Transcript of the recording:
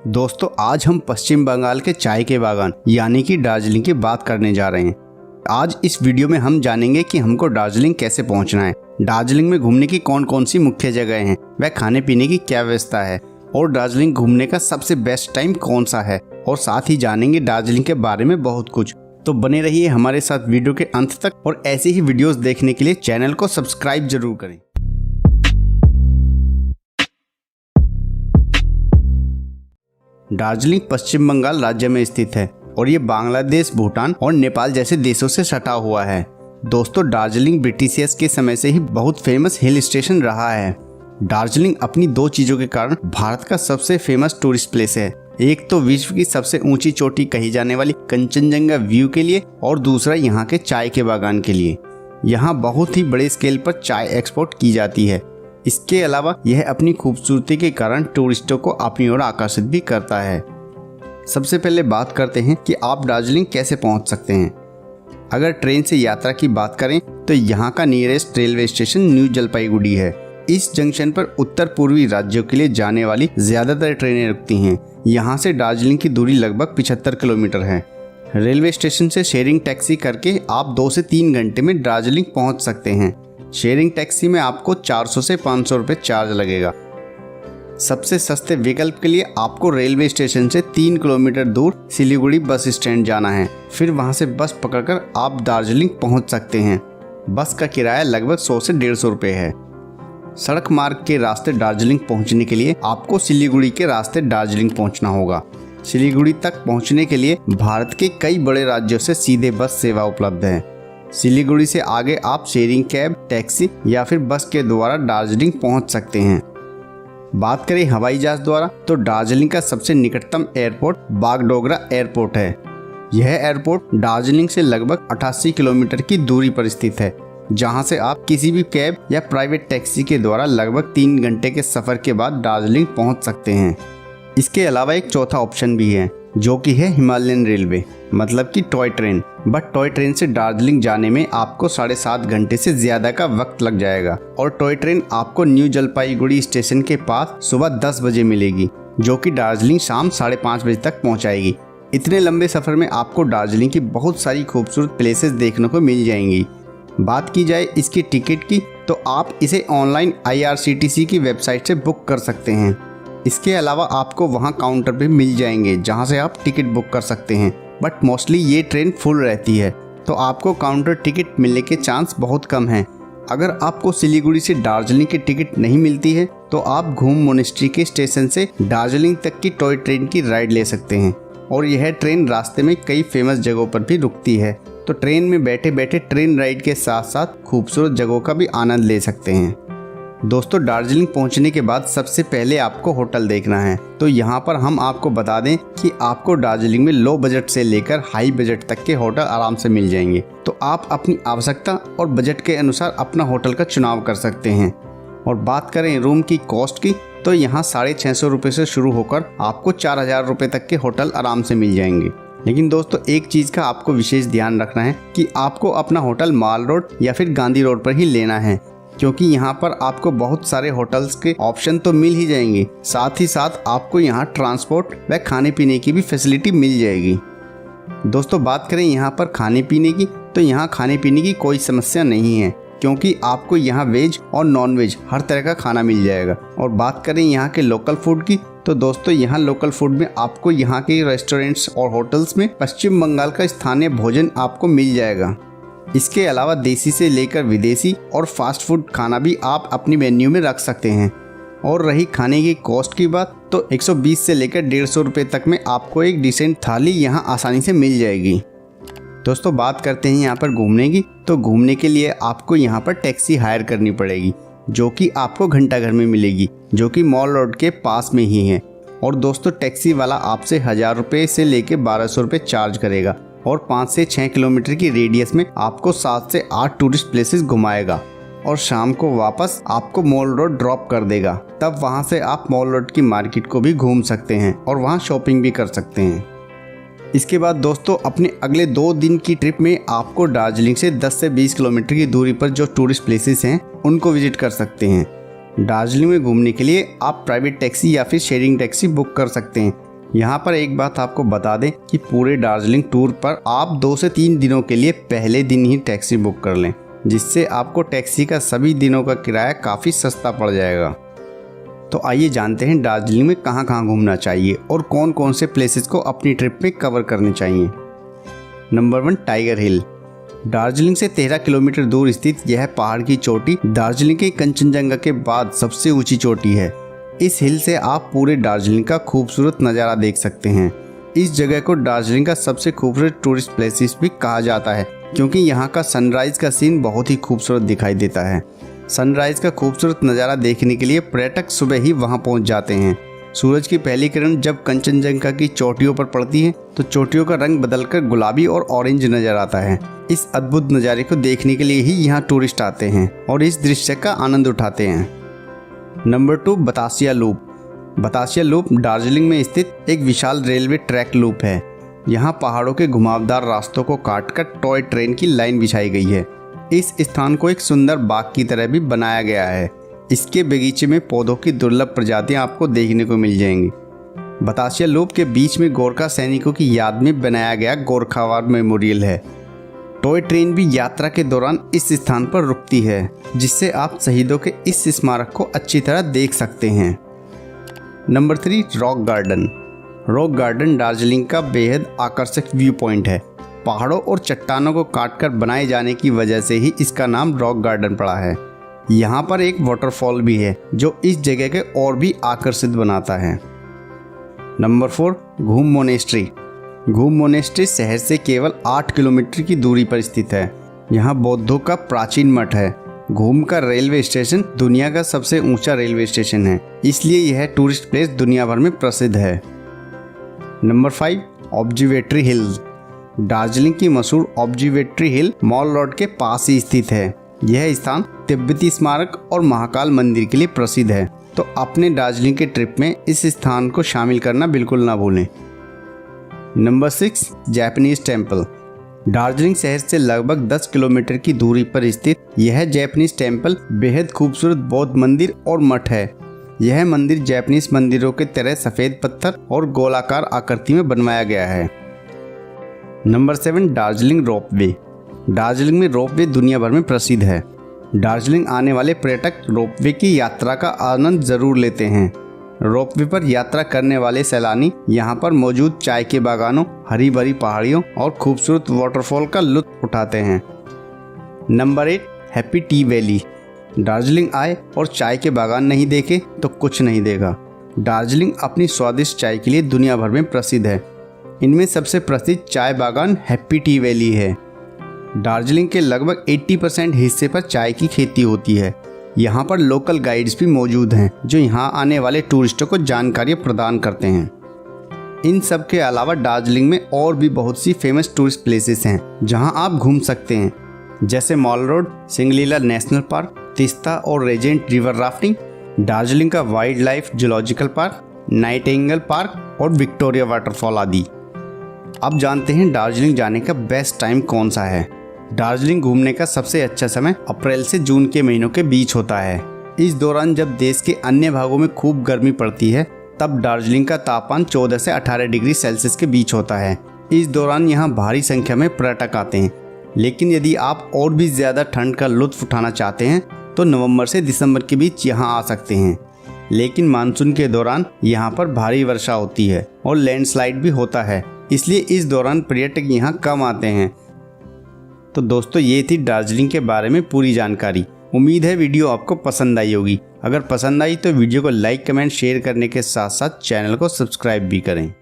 दोस्तों आज हम पश्चिम बंगाल के चाय के बागान यानी कि दार्जिलिंग की बात करने जा रहे हैं। आज इस वीडियो में हम जानेंगे कि हमको दार्जिलिंग कैसे पहुंचना है, दार्जिलिंग में घूमने की कौन कौन सी मुख्य जगह हैं, वह खाने पीने की क्या व्यवस्था है और दार्जिलिंग घूमने का सबसे बेस्ट टाइम कौन सा है, और साथ ही जानेंगे दार्जिलिंग के बारे में बहुत कुछ। तो बने रहिए हमारे साथ वीडियो के अंत तक और ऐसे ही वीडियोस देखने के लिए चैनल को सब्सक्राइब जरूर करें। दार्जिलिंग पश्चिम बंगाल राज्य में स्थित है और ये बांग्लादेश, भूटान और नेपाल जैसे देशों से सटा हुआ है। दोस्तों दार्जिलिंग ब्रिटिशियर्स के समय से ही बहुत फेमस हिल स्टेशन रहा है। दार्जिलिंग अपनी दो चीजों के कारण भारत का सबसे फेमस टूरिस्ट प्लेस है। एक तो विश्व की सबसे ऊंची चोटी कही जाने वाली कंचनजंगा व्यू के लिए और दूसरा यहाँ के चाय के बागान के लिए। यहाँ बहुत ही बड़े स्केल पर चाय एक्सपोर्ट की जाती है। इसके अलावा यह अपनी खूबसूरती के कारण टूरिस्टों को अपनी ओर आकर्षित भी करता है। सबसे पहले बात करते हैं कि आप दार्जिलिंग कैसे पहुंच सकते हैं। अगर ट्रेन से यात्रा की बात करें तो यहाँ का nearest railway station new Jalpaiguri है। इस जंक्शन पर उत्तर पूर्वी राज्यों के लिए जाने वाली ज्यादातर ट्रेनें रुकती हैं। यहाँ से दार्जिलिंग की दूरी लगभग 75 किलोमीटर है। रेलवे स्टेशन से शेयरिंग टैक्सी करके आप 2 से 3 घंटे में दार्जिलिंग पहुँच सकते हैं। शेयरिंग टैक्सी में आपको 400 से 500 रुपये चार्ज लगेगा। सबसे सस्ते विकल्प के लिए आपको रेलवे स्टेशन से 3 किलोमीटर दूर सिलीगुड़ी बस स्टैंड जाना है। फिर वहां से बस पकड़कर आप दार्जिलिंग पहुंच सकते हैं। बस का किराया लगभग 100 से 150 रुपये है। सड़क मार्ग के रास्ते दार्जिलिंग पहुंचने के लिए आपको सिलीगुड़ी के रास्ते दार्जिलिंग पहुंचना होगा। सिलीगुड़ी तक पहुंचने के लिए भारत के कई बड़े राज्यों से सीधे बस सेवा उपलब्ध है। सिलीगुड़ी से आगे आप शेयरिंग कैब, टैक्सी या फिर बस के द्वारा दार्जिलिंग पहुंच सकते हैं। बात करें हवाई जहाज द्वारा तो दार्जिलिंग का सबसे निकटतम एयरपोर्ट बागडोगरा एयरपोर्ट है। यह एयरपोर्ट दार्जिलिंग से लगभग 88 किलोमीटर की दूरी पर स्थित है, जहां से आप किसी भी कैब या प्राइवेट टैक्सी के द्वारा लगभग 3 घंटे के सफर के बाद दार्जिलिंग पहुंच सकते हैं। इसके अलावा एक चौथा ऑप्शन भी है जो कि है हिमालयन रेलवे, मतलब कि toy train. But toy train से दार्जिलिंग जाने में आपको 7.5 घंटे से ज्यादा का वक्त लग जाएगा और टॉय ट्रेन आपको न्यू जलपाईगुड़ी स्टेशन के पास सुबह 10 बजे मिलेगी, जो कि दार्जिलिंग शाम 5:30 बजे तक पहुंचाएगी। इतने लंबे सफर में आपको दार्जिलिंग की बहुत सारी खूबसूरत प्लेसेस देखने को मिल जाएंगी। बात की जाए इसकी टिकट की तो आप इसे ऑनलाइन IRCTC की वेबसाइट से बुक कर सकते हैं। इसके अलावा आपको वहां काउंटर भी मिल जाएंगे जहां से आप टिकट बुक कर सकते हैं, बट मोस्टली ये ट्रेन फुल रहती है तो आपको काउंटर टिकट मिलने के चांस बहुत कम हैं। अगर आपको सिलीगुड़ी से दार्जिलिंग की टिकट नहीं मिलती है तो आप घूम मोनेस्ट्री के स्टेशन से दार्जिलिंग तक की टॉय ट्रेन की राइड ले सकते हैं और यह ट्रेन रास्ते में कई फेमस जगहों पर भी रुकती है, तो ट्रेन में बैठे बैठे ट्रेन राइड के साथ साथ खूबसूरत जगहों का भी आनंद ले सकते हैं। दोस्तों दार्जिलिंग पहुंचने के बाद सबसे पहले आपको होटल देखना है, तो यहाँ पर हम आपको बता दें कि आपको दार्जिलिंग में लो बजट से लेकर हाई बजट तक के होटल आराम से मिल जाएंगे, तो आप अपनी आवश्यकता और बजट के अनुसार अपना होटल का चुनाव कर सकते हैं। और बात करें रूम की कॉस्ट की तो यहाँ 650 रुपये से शुरू होकर आपको 4000 रुपये तक के होटल आराम से मिल जाएंगे। लेकिन दोस्तों एक चीज का आपको विशेष ध्यान रखना है कि आपको अपना होटल माल रोड या फिर गांधी रोड पर ही लेना है, क्योंकि यहाँ पर आपको बहुत सारे होटल्स के ऑप्शन तो मिल ही जाएंगे, साथ ही साथ आपको यहाँ ट्रांसपोर्ट व खाने पीने की भी फैसिलिटी मिल जाएगी। दोस्तों बात करें यहाँ पर खाने पीने की तो यहाँ खाने पीने की कोई समस्या नहीं है, क्योंकि आपको यहाँ वेज और नॉन वेज हर तरह का खाना मिल जाएगा। और बात करें यहाँ के लोकल फूड की तो दोस्तों यहाँ लोकल फूड में आपको यहाँ के रेस्टोरेंट्स और होटल्स में पश्चिम बंगाल का स्थानीय भोजन आपको मिल जाएगा। इसके अलावा देसी से लेकर विदेशी और फास्ट फूड खाना भी आप अपनी मेन्यू में रख सकते हैं। और रही खाने की कॉस्ट की बात तो 120 से लेकर 150 रुपये तक में आपको एक डिसेंट थाली यहाँ आसानी से मिल जाएगी। दोस्तों बात करते हैं यहाँ पर घूमने की, तो घूमने के लिए आपको यहाँ पर टैक्सी हायर करनी पड़ेगी, जो कि आपको घंटाघर में मिलेगी, जो कि मॉल रोड के पास में ही है। और दोस्तों टैक्सी वाला आपसे 1000 रुपये से लेकर 1200 रुपये चार्ज करेगा और 5 से 6 किलोमीटर की रेडियस में आपको 7 से 8 टूरिस्ट प्लेसेस घुमाएगा और शाम को वापस आपको मॉल रोड ड्रॉप कर देगा। तब वहां से आप मॉल रोड की मार्केट को भी घूम सकते हैं और वहां शॉपिंग भी कर सकते हैं। इसके बाद दोस्तों अपने अगले 2 दिन की ट्रिप में आपको दार्जिलिंग से 10 से 20 किलोमीटर की दूरी पर जो टूरिस्ट प्लेसेस हैं उनको विजिट कर सकते हैं। दार्जिलिंग में घूमने के लिए आप प्राइवेट टैक्सी या फिर शेयरिंग टैक्सी बुक कर सकते हैं। यहाँ पर एक बात आपको बता दें कि पूरे दार्जिलिंग टूर पर आप 2 से 3 दिनों के लिए पहले दिन ही टैक्सी बुक कर लें, जिससे आपको टैक्सी का सभी दिनों का किराया काफ़ी सस्ता पड़ जाएगा। तो आइए जानते हैं दार्जिलिंग में कहाँ कहाँ घूमना चाहिए और कौन कौन से प्लेसेस को अपनी ट्रिप में कवर करने चाहिए। नंबर 1, टाइगर हिल। दार्जिलिंग से 13 किलोमीटर दूर स्थित यह पहाड़ की चोटी दार्जिलिंग के कंचनजंगा के बाद सबसे ऊंची चोटी है। इस हिल से आप पूरे दार्जिलिंग का खूबसूरत नज़ारा देख सकते हैं। इस जगह को दार्जिलिंग का सबसे खूबसूरत टूरिस्ट प्लेसेस भी कहा जाता है, क्योंकि यहाँ का सनराइज का सीन बहुत ही खूबसूरत दिखाई देता है। सनराइज का खूबसूरत नज़ारा देखने के लिए पर्यटक सुबह ही वहाँ पहुँच जाते हैं। सूरज की पहली किरण जब कंचनजंगा की चोटियों पर पड़ती है तो चोटियों का रंग बदलकर गुलाबी और ऑरेंज नजर आता है। इस अद्भुत नज़ारे को देखने के लिए ही यहाँ टूरिस्ट आते हैं और इस दृश्य का आनंद उठाते हैं। Number 2, Batasia loop. Batasia loop Darjeeling में स्थित एक विशाल रेलवे ट्रैक लूप है। यहाँ पहाड़ों के घुमावदार रास्तों को काटकर टॉय ट्रेन की लाइन बिछाई गई है। इस स्थान को एक सुंदर बाग की तरह भी बनाया गया है। इसके बगीचे में पौधों की दुर्लभ प्रजातियां आपको देखने को मिल जाएंगी। बतासिया लूप के बीच में गोरखा सैनिकों की याद में बनाया गया गोरखा वार मेमोरियल है। टॉय ट्रेन भी यात्रा के दौरान इस स्थान पर रुकती है, जिससे आप शहीदों के इस स्मारक को अच्छी तरह देख सकते हैं। Number 3, rock garden. Rock garden Darjeeling का बेहद आकर्षक व्यू पॉइंट है। पहाड़ों और चट्टानों को काटकर बनाए जाने की वजह से ही इसका नाम रॉक गार्डन पड़ा है। यहाँ पर एक वाटरफॉल भी है जो इस जगह के और भी आकर्षित बनाता है। नंबर 4, घूम मोनेस्ट्री। घूम मोनेस्ट्री शहर से केवल 8 किलोमीटर की दूरी पर स्थित है। यहाँ बौद्धों का प्राचीन मठ है। घूम का रेलवे स्टेशन दुनिया का सबसे ऊंचा रेलवे स्टेशन है, इसलिए यह टूरिस्ट प्लेस दुनिया भर में प्रसिद्ध है। Number 5, observatory hills. दार्जिलिंग की मशहूर ऑब्जर्वेटरी हिल मॉल रोड के पास ही स्थित है। यह स्थान तिब्बती स्मारक और महाकाल मंदिर के लिए प्रसिद्ध है, तो अपने दार्जिलिंग के ट्रिप में इस स्थान को शामिल करना बिल्कुल ना भूलें। Number 6, Japanese temple. दार्जिलिंग शहर से लगभग 10 किलोमीटर की दूरी पर स्थित यह जापानीज टेम्पल बेहद खूबसूरत बौद्ध मंदिर और मठ है। यह मंदिर जापानीज मंदिरों के तरह सफ़ेद पत्थर और गोलाकार आकृति में बनवाया गया है। Number 7, Darjeeling ropeway. दार्जिलिंग में रोपवे दुनिया भर में प्रसिद्ध है। दार्जिलिंग आने वाले पर्यटक रोपवे की यात्रा का आनंद जरूर लेते हैं। रोपवे पर यात्रा करने वाले सैलानी यहाँ पर मौजूद चाय के बागानों, हरी भरी पहाड़ियों और खूबसूरत वाटरफॉल का लुत्फ उठाते हैं। Number 8, happy T valley. Darjeeling आए और चाय के बागान नहीं देखे तो कुछ नहीं देखा। दार्जिलिंग अपनी स्वादिष्ट चाय के लिए दुनिया भर में प्रसिद्ध है। इनमें सबसे प्रसिद्ध चाय बागान हैप्पी टी वैली है। दार्जिलिंग के लगभग 80% हिस्से पर चाय की खेती होती है। यहाँ पर लोकल गाइड्स भी मौजूद हैं जो यहाँ आने वाले टूरिस्टों को जानकारी प्रदान करते हैं। इन सब के अलावा दार्जिलिंग में और भी बहुत सी फेमस टूरिस्ट प्लेसेस हैं जहाँ आप घूम सकते हैं, जैसे mall road, Singalila national park, Teesta और रेजेंट रिवर राफ्टिंग, दार्जिलिंग का wild life zoological park, Nightingale park और विक्टोरिया वाटरफॉल आदि। अब जानते हैं दार्जिलिंग जाने का बेस्ट टाइम कौन सा है। दार्जिलिंग घूमने का सबसे अच्छा समय अप्रैल से जून के महीनों के बीच होता है। इस दौरान जब देश के अन्य भागों में खूब गर्मी पड़ती है, तब दार्जिलिंग का तापमान 14 से 18 डिग्री सेल्सियस के बीच होता है। इस दौरान यहाँ भारी संख्या में पर्यटक आते हैं। लेकिन यदि आप और भी ज़्यादा ठंड का लुत्फ उठाना चाहते हैं तो नवंबर से दिसंबर के बीच यहाँ आ सकते हैं। लेकिन मानसून के दौरान यहाँ पर भारी वर्षा होती है और लैंडस्लाइड भी होता है, इसलिए इस दौरान पर्यटक यहाँ कम आते हैं। तो दोस्तों, ये थी दार्जिलिंग के बारे में पूरी जानकारी। उम्मीद है वीडियो आपको पसंद आई होगी। अगर पसंद आई तो वीडियो को लाइक, कमेंट, शेयर करने के साथ साथ चैनल को सब्सक्राइब भी करें।